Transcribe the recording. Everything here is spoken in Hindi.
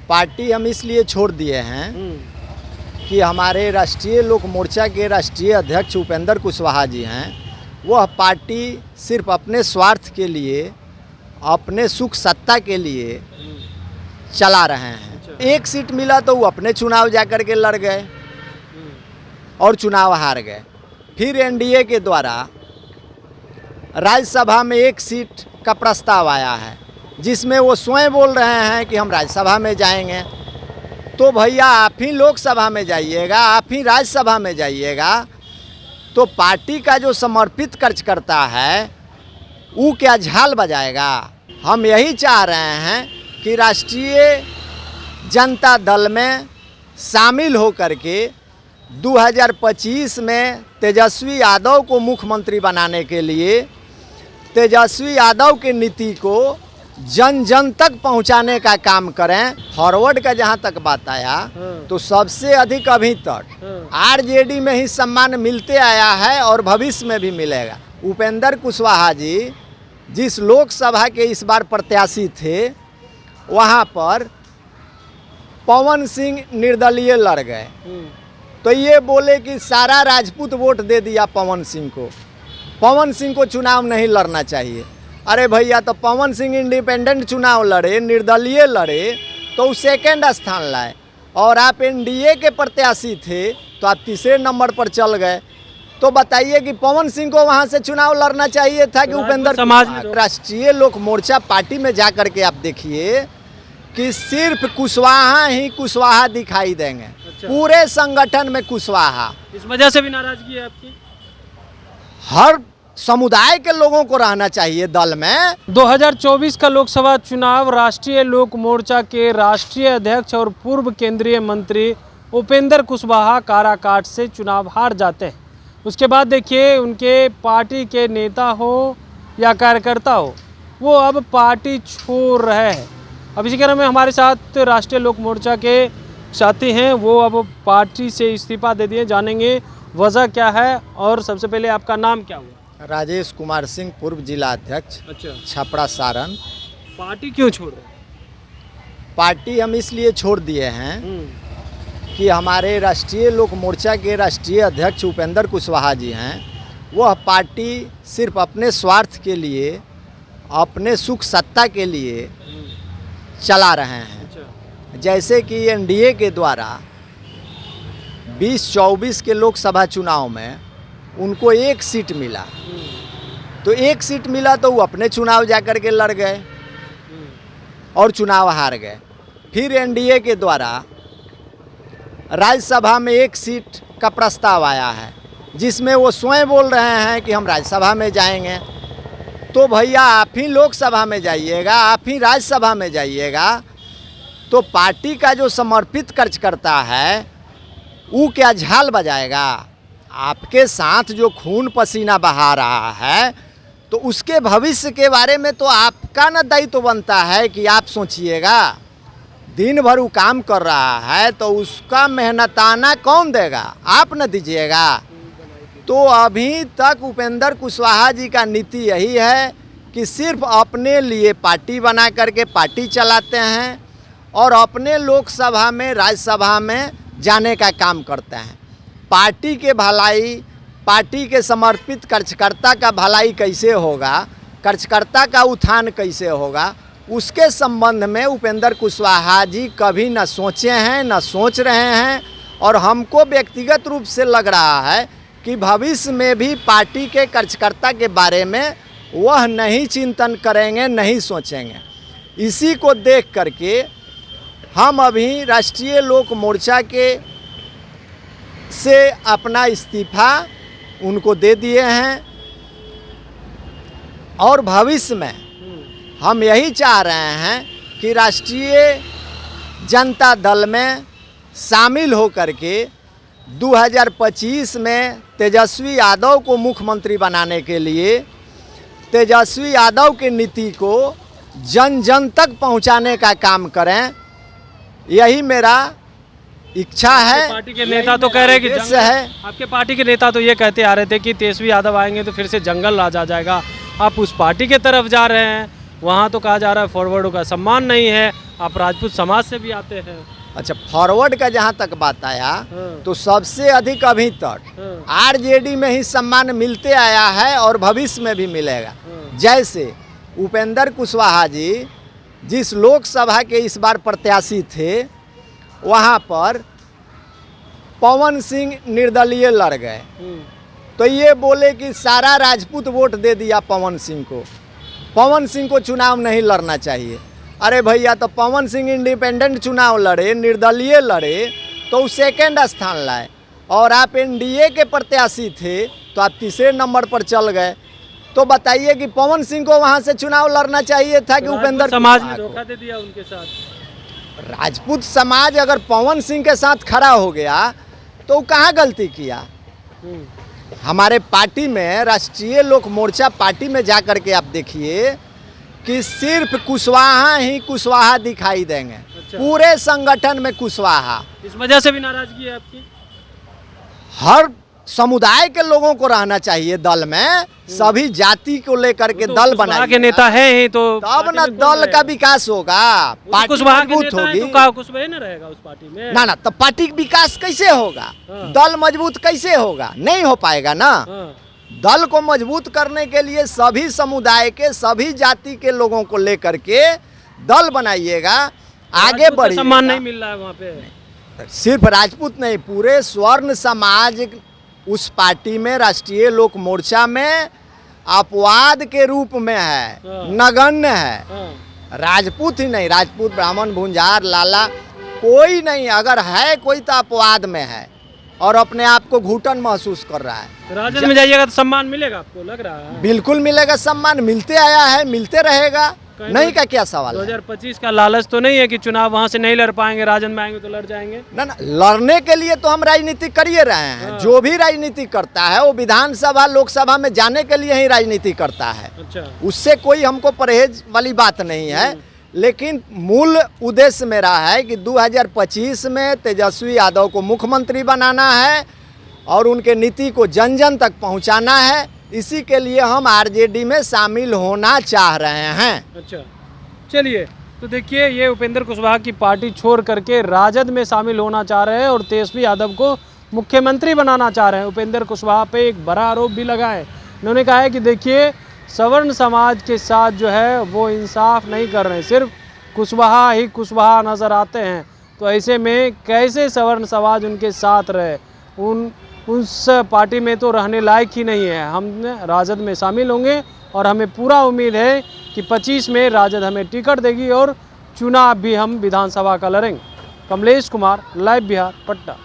पार्टी हम इसलिए छोड़ दिए हैं कि हमारे राष्ट्रीय लोक मोर्चा के राष्ट्रीय अध्यक्ष उपेंद्र कुशवाहा जी हैं, वह पार्टी सिर्फ अपने स्वार्थ के लिए, अपने सुख सत्ता के लिए चला रहे हैं। एक सीट मिला तो वो अपने चुनाव जाकर के लड़ गए और चुनाव हार गए। फिर एनडीए के द्वारा राज्यसभा में एक सीट का प्रस्ताव आया है, जिसमें वो स्वयं बोल रहे हैं कि हम राज्यसभा में जाएंगे। तो भैया आप ही लोकसभा में जाइएगा, आप ही राज्यसभा में जाइएगा, तो पार्टी का जो समर्पित कार्यकर्ता है वो क्या झाल बजाएगा। हम यही चाह रहे हैं कि राष्ट्रीय जनता दल में शामिल होकर के 2025 में तेजस्वी यादव को मुख्यमंत्री बनाने के लिए तेजस्वी यादव की नीति को जन जन तक पहुंचाने का काम करें। फॉरवर्ड का जहां तक बात आया तो सबसे अधिक अभी तक आरजेडी में ही सम्मान मिलते आया है और भविष्य में भी मिलेगा। उपेंद्र कुशवाहा जी जिस लोकसभा के इस बार प्रत्याशी थे, वहां पर पवन सिंह निर्दलीय लड़ गए, तो ये बोले कि सारा राजपूत वोट दे दिया पवन सिंह को, पवन सिंह को चुनाव नहीं लड़ना चाहिए। अरे भैया, तो पवन सिंह इंडिपेंडेंट चुनाव लड़े, निर्दलीय लड़े, तो सेकेंड स्थान लाए, और आप एनडीए के प्रत्याशी थे तो आप तीसरे नंबर पर चल गए। तो बताइए कि पवन सिंह को वहां से चुनाव लड़ना चाहिए था कि उपेंद्र समाज में राष्ट्रीय लोक मोर्चा पार्टी में जा करके आप देखिए कि सिर्फ कुशवाहा ही कुशवाहा दिखाई देंगे। पूरे संगठन में कुशवाहा। इस वजह से भी नाराजगी है आपकी? हर समुदाय के लोगों को रहना चाहिए दल में। 2024 का लोकसभा चुनाव राष्ट्रीय लोक मोर्चा के राष्ट्रीय अध्यक्ष और पूर्व केंद्रीय मंत्री उपेंद्र कुशवाहा काराकाट से चुनाव हार जाते हैं। उसके बाद देखिए, उनके पार्टी के नेता हो या कार्यकर्ता हो, वो अब पार्टी छोड़ रहे हैं। अब इसी क्रम में हमारे साथ राष्ट्रीय लोक मोर्चा के साथी हैं, वो अब पार्टी से इस्तीफा दे दिए। जानेंगे वजह क्या है, और सबसे पहले आपका नाम क्या हुआ? राजेश कुमार सिंह, पूर्व जिला अध्यक्ष, छपरा सारण। पार्टी क्यों छोड़ रहे हैं? पार्टी हम इसलिए छोड़ दिए हैं कि हमारे राष्ट्रीय लोक मोर्चा के राष्ट्रीय अध्यक्ष उपेंद्र कुशवाहा जी हैं, वह पार्टी सिर्फ अपने स्वार्थ के लिए, अपने सुख सत्ता के लिए चला रहे हैं। जैसे कि एनडीए के द्वारा 2024 के लोकसभा चुनाव में उनको एक सीट मिला, तो एक सीट मिला तो वो अपने चुनाव जाकर के लड़ गए और चुनाव हार गए। फिर एनडीए के द्वारा राज्यसभा में एक सीट का प्रस्ताव आया है, जिसमें वो स्वयं बोल रहे हैं कि हम राज्यसभा में जाएंगे। तो भैया आप ही लोकसभा में जाइएगा, आप ही राज्यसभा में जाइएगा, तो पार्टी का जो समर्पित कार्यकर्ता है वो क्या झाल बजाएगा। आपके साथ जो खून पसीना बहा रहा है, तो उसके भविष्य के बारे में तो आपका न दायित्व बनता है कि आप सोचिएगा। दिन भर वो काम कर रहा है तो उसका मेहनताना कौन देगा? आप न दीजिएगा। तो अभी तक उपेंद्र कुशवाहा जी का नीति यही है कि सिर्फ अपने लिए पार्टी बना करके पार्टी चलाते हैं और अपने लोकसभा में, राज्यसभा में जाने का काम करते हैं। पार्टी के भलाई, पार्टी के समर्पित कार्यकर्ता का भलाई कैसे होगा, कार्यकर्ता का उत्थान कैसे होगा, उसके संबंध में उपेंद्र कुशवाहा जी कभी न सोचे हैं, न सोच रहे हैं। और हमको व्यक्तिगत रूप से लग रहा है कि भविष्य में भी पार्टी के कार्यकर्ता के बारे में वह नहीं चिंतन करेंगे, नहीं सोचेंगे। इसी को देख करके हम अभी राष्ट्रीय लोक मोर्चा के से अपना इस्तीफा उनको दे दिए हैं, और भविष्य में हम यही चाह रहे हैं कि राष्ट्रीय जनता दल में शामिल होकर के 2025 में तेजस्वी यादव को मुख्यमंत्री बनाने के लिए तेजस्वी यादव की नीति को जन जन तक पहुंचाने का काम करें। यही मेरा इच्छा है। पार्टी के नेता तो कह रहे हैं कि है, आपके पार्टी के नेता तो ये कहते आ रहे थे कि तेजस्वी यादव आएंगे तो फिर से जंगल राज आ जाएगा। आप उस पार्टी के तरफ जा रहे हैं, वहाँ तो कहा जा रहा है फॉरवर्डों का सम्मान नहीं है, आप राजपूत समाज से भी आते हैं। अच्छा, फॉरवर्ड का जहाँ तक बात आया तो सबसे अधिक अभी तक आरजेडी में ही सम्मान मिलते आया है और भविष्य में भी मिलेगा। जैसे उपेंद्र कुशवाहा जी जिस लोकसभा के इस बार प्रत्याशी थे, वहाँ पर पवन सिंह निर्दलीय लड़ गए, तो ये बोले कि सारा राजपूत वोट दे दिया पवन सिंह को, पवन सिंह को चुनाव नहीं लड़ना चाहिए। अरे भैया, तो पवन सिंह इंडिपेंडेंट चुनाव लड़े, निर्दलीय लड़े, तो वो सेकेंड स्थान लाए, और आप एनडीए के प्रत्याशी थे तो आप तीसरे नंबर पर चल गए। तो बताइए कि पवन सिंह को वहाँ से चुनाव लड़ना चाहिए था कि उपेंद्र समाज ने धोखा दे दिया उनके साथ। राजपूत समाज अगर पवन सिंह के साथ खड़ा हो गया तो वो कहाँ गलती किया? हमारे पार्टी में, राष्ट्रीय लोक मोर्चा पार्टी में जा कर के आप देखिए कि सिर्फ कुशवाहा ही कुशवाहा दिखाई देंगे। अच्छा। पूरे संगठन में कुशवाहा। इस वजह से भी नाराजगी है आपकी? हर समुदाय के लोगों को रहना चाहिए दल में, सभी जाति को लेकर के दल बनाए के नेता है ही तो तब न दल का विकास होगा, पार्टी मजबूत होगी। कुशवाहा न रहेगा उस पार्टी में ना, तो पार्टी का विकास कैसे होगा? दल मजबूत कैसे होगा? नहीं हो पाएगा ना। दल को मजबूत करने के लिए सभी समुदाय के, सभी जाति के लोगों को लेकर के दल बनाइएगा, आगे बढ़िए। सम्मान नहीं मिल रहा है वहाँ पे। सिर्फ राजपूत नहीं, पूरे स्वर्ण समाज उस पार्टी में, राष्ट्रीय लोक मोर्चा में अपवाद के रूप में है, नगण्य है। राजपूत ही नहीं, राजपूत, ब्राह्मण, भुंजार, लाला कोई नहीं, अगर है कोई तो अपवाद में है और अपने आप को घुटन महसूस कर रहा है। राजद में जाइएगा तो सम्मान मिलेगा आपको, लग रहा है? बिल्कुल मिलेगा, सम्मान मिलते आया है, मिलते रहेगा, नहीं का क्या सवाल है? 2025 का लालच तो नहीं है कि चुनाव वहां से नहीं लड़ पाएंगे, राजद में आएंगे तो लड़ जाएंगे? ना, लड़ने के लिए तो हम राजनीति करिए रहे हैं। जो भी राजनीति करता है वो विधानसभा, लोकसभा में जाने के लिए ही राजनीति करता है। अच्छा। उससे कोई हमको परहेज वाली बात नहीं है, लेकिन मूल उद्देश्य मेरा है कि 2025 में तेजस्वी यादव को मुख्यमंत्री बनाना है और उनके नीति को जन जन तक पहुंचाना है। इसी के लिए हम आरजेडी में शामिल होना चाह रहे हैं। अच्छा, चलिए, तो देखिए, ये उपेंद्र कुशवाहा की पार्टी छोड़ करके राजद में शामिल होना चाह रहे हैं और तेजस्वी यादव को मुख्यमंत्री बनाना चाह रहे हैं। उपेंद्र कुशवाहा पे एक बड़ा आरोप भी लगा है। उन्होंने कहा है कि देखिए, सवर्ण समाज के साथ जो है वो इंसाफ नहीं कर रहे हैं, सिर्फ कुशवाहा ही कुशवाहा नज़र आते हैं। तो ऐसे में कैसे सवर्ण समाज उनके साथ रहे? उस पार्टी में तो रहने लायक ही नहीं है। हम राजद में शामिल होंगे और हमें पूरा उम्मीद है कि 25 में राजद हमें टिकट देगी और चुनाव भी हम विधानसभा का लड़ेंगे। कमलेश कुमार, लाइव बिहार, पटना।